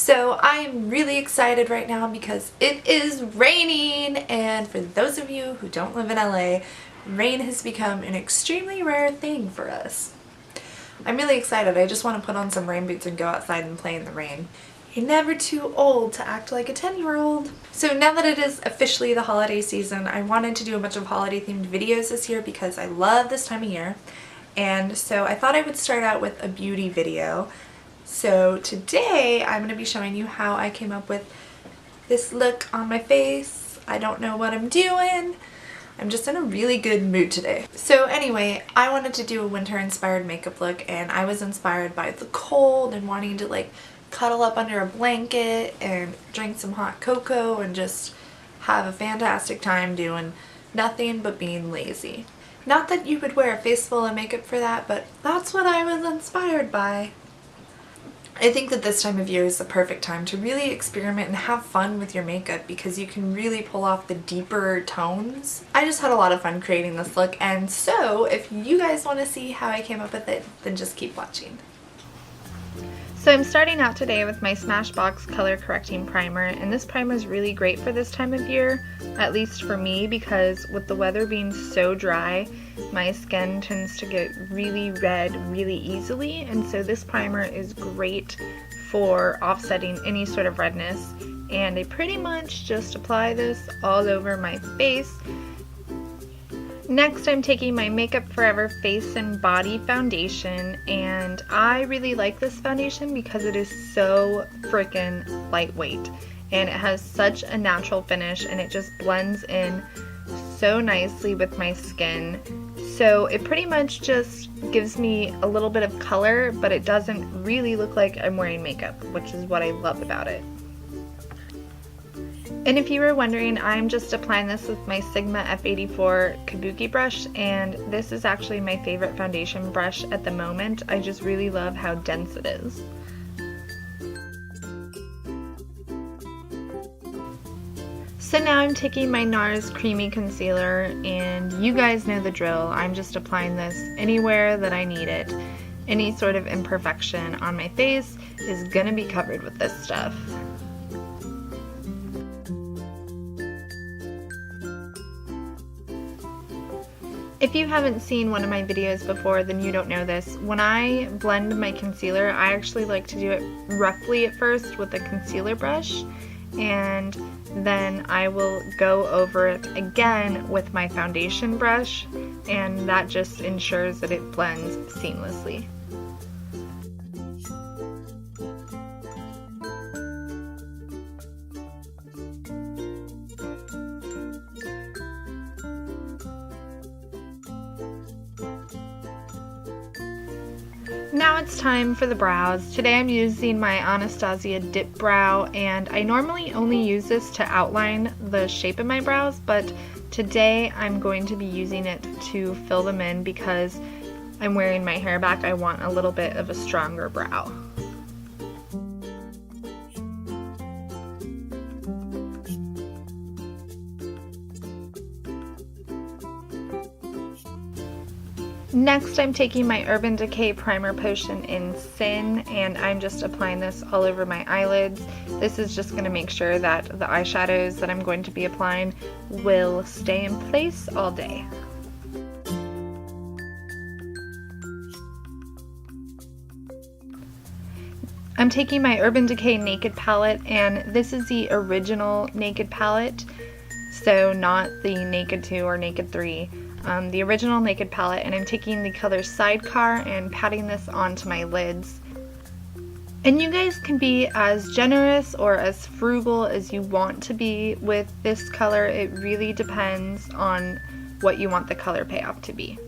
So I am really excited right now because it is raining, and for those of you who don't live in LA, rain has become an extremely rare thing for us. I'm really excited. I just want to put on some rain boots and go outside and play in the rain. You're never too old to act like a 10-year-old. So now that it is officially the holiday season, I wanted to do a bunch of holiday themed videos this year because I love this time of year. And so I thought I would start out with a beauty video. So today I'm going to be showing you how I came up with this look on my face. I don't know what I'm doing. I'm just in a really good mood today. So anyway, I wanted to do a winter inspired makeup look, and I was inspired by the cold and wanting to like cuddle up under a blanket and drink some hot cocoa and just have a fantastic time doing nothing but being lazy. Not that you would wear a face full of makeup for that, but that's what I was inspired by. I think that this time of year is the perfect time to really experiment and have fun with your makeup because you can really pull off the deeper tones. I just had a lot of fun creating this look, and so if you guys want to see how I came up with it, then just keep watching. So I'm starting out today with my Smashbox Color Correcting Primer, and this primer is really great for this time of year, at least for me, because with the weather being so dry, my skin tends to get really red really easily, and so this primer is great for offsetting any sort of redness. And I pretty much just apply this all over my face. Next, I'm taking my Makeup Forever Face and Body Foundation, and I really like this foundation because it is so freaking lightweight and it has such a natural finish, and it just blends in so nicely with my skin. So it pretty much just gives me a little bit of color, but it doesn't really look like I'm wearing makeup, which is what I love about it. And if you were wondering, I'm just applying this with my Sigma F84 Kabuki brush, and this is actually my favorite foundation brush at the moment. I just really love how dense it is. So now I'm taking my NARS Creamy Concealer, and you guys know the drill. I'm just applying this anywhere that I need it. Any sort of imperfection on my face is gonna be covered with this stuff. If you haven't seen one of my videos before, then you don't know this. When I blend my concealer, I actually like to do it roughly at first with a concealer brush, and then I will go over it again with my foundation brush, and that just ensures that it blends seamlessly. Now it's time for the brows. Today I'm using my Anastasia Dipbrow, and I normally only use this to outline the shape of my brows, but today I'm going to be using it to fill them in because I'm wearing my hair back. I want a little bit of a stronger brow. Next, I'm taking my Urban Decay Primer Potion in Sin, and I'm just applying this all over my eyelids. This is just going to make sure that the eyeshadows that I'm going to be applying will stay in place all day. I'm taking my Urban Decay Naked Palette, and this is the original Naked Palette, so not the Naked 2 or Naked 3. The original Naked palette, and I'm taking the color Sidecar and patting this onto my lids. And you guys can be as generous or as frugal as you want to be with this color. It really depends on what you want the color payoff to be.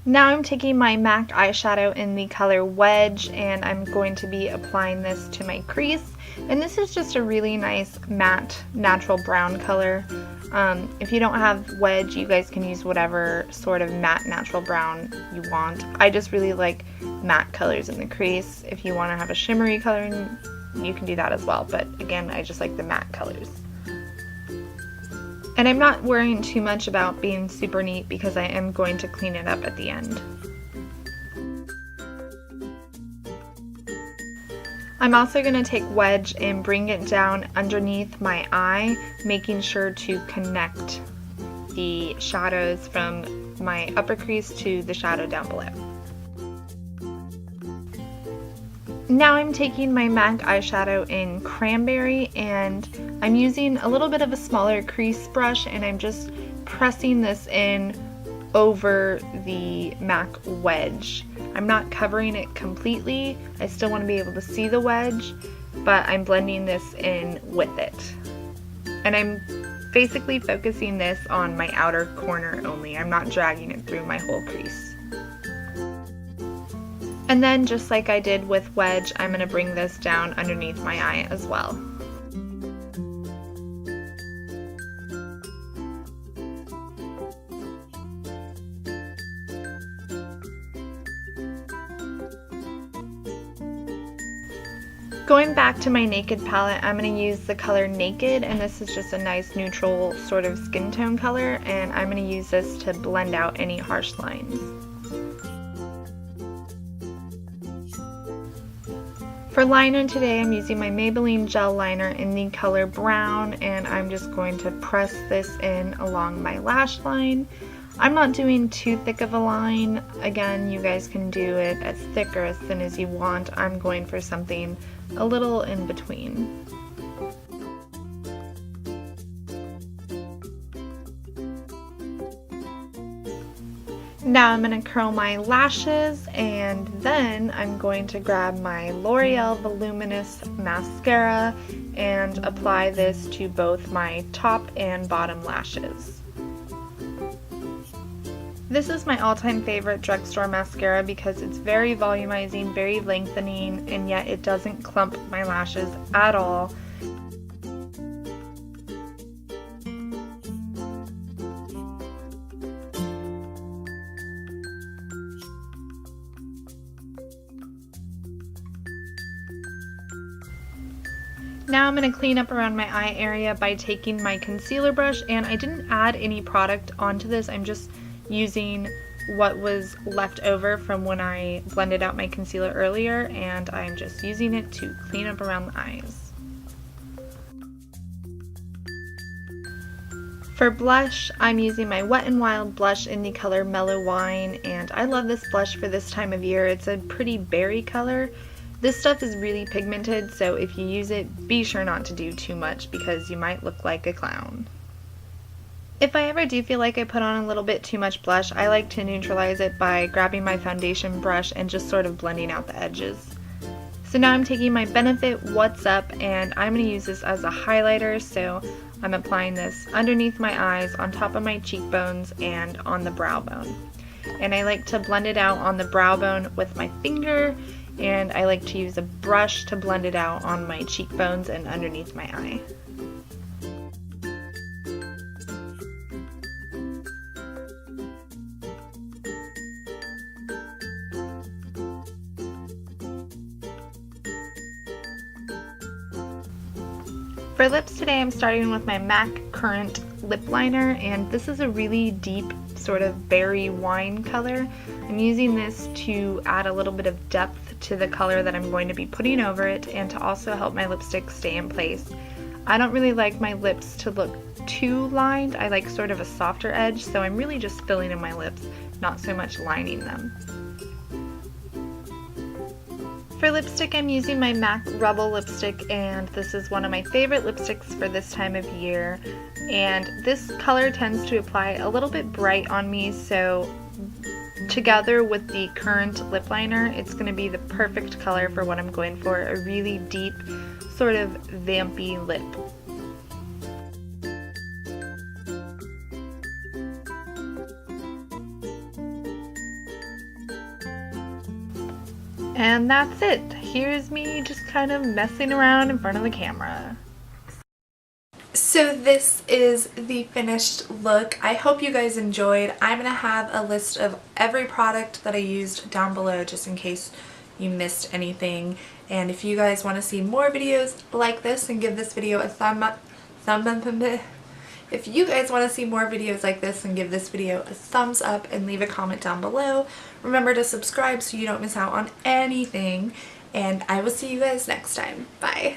Now I'm taking my MAC eyeshadow in the color Wedge, and I'm going to be applying this to my crease. And this is just a really nice matte natural brown color. If you don't have Wedge, you guys can use whatever sort of matte natural brown you want. I just really like matte colors in the crease. If you want to have a shimmery color, you can do that as well. But again, I just like the matte colors. And I'm not worrying too much about being super neat because I am going to clean it up at the end. I'm also going to take Wedge and bring it down underneath my eye, making sure to connect the shadows from my upper crease to the shadow down below. Now I'm taking my MAC eyeshadow in Cranberry, and I'm using a little bit of a smaller crease brush, and I'm just pressing this in over the MAC Wedge. I'm not covering it completely. I still want to be able to see the wedge, but I'm blending this in with it. And I'm basically focusing this on my outer corner only. I'm not dragging it through my whole crease. And then, just like I did with Wedge, I'm going to bring this down underneath my eye as well. Going back to my Naked palette, I'm going to use the color Naked, and this is just a nice neutral sort of skin tone color, and I'm going to use this to blend out any harsh lines. For liner today, I'm using my Maybelline gel liner in the color Brown, and I'm just going to press this in along my lash line. I'm not doing too thick of a line. Again, you guys can do it as thick or as thin as you want. I'm going for something a little in between. Now I'm going to curl my lashes, and then I'm going to grab my L'Oreal Voluminous mascara and apply this to both my top and bottom lashes. This is my all-time favorite drugstore mascara because it's very volumizing, very lengthening, and yet it doesn't clump my lashes at all. Now I'm going to clean up around my eye area by taking my concealer brush, and I didn't add any product onto this. I'm just using what was left over from when I blended out my concealer earlier, and I'm just using it to clean up around the eyes. For blush, I'm using my Wet n Wild blush in the color Mellow Wine, and I love this blush for this time of year. It's a pretty berry color. This stuff is really pigmented, so if you use it, be sure not to do too much because you might look like a clown. If I ever do feel like I put on a little bit too much blush, I like to neutralize it by grabbing my foundation brush and just sort of blending out the edges. So now I'm taking my Benefit What's Up, and I'm going to use this as a highlighter, so I'm applying this underneath my eyes, on top of my cheekbones, and on the brow bone. And I like to blend it out on the brow bone with my finger, and I like to use a brush to blend it out on my cheekbones and underneath my eye. For lips today, I'm starting with my MAC Currant lip liner, and this is a really deep sort of berry wine color. I'm using this to add a little bit of depth to the color that I'm going to be putting over it, and to also help my lipstick stay in place. I don't really like my lips to look too lined. I like sort of a softer edge, so I'm really just filling in my lips, not so much lining them. For lipstick, I'm using my MAC Rebel lipstick, and this is one of my favorite lipsticks for this time of year. And this color tends to apply a little bit bright on me, so together with the Currant lip liner, it's going to be the perfect color for what I'm going for, a really deep, sort of vampy lip. And that's it. Here's me just kind of messing around in front of the camera. So this is the finished look. I hope you guys enjoyed. I'm going to have a list of every product that I used down below just in case you missed anything. And if you guys want to see more videos like this, and give this video a If you guys want to see more videos like this, then give this video a thumbs up and leave a comment down below. Remember to subscribe so you don't miss out on anything, and I will see you guys next time. Bye!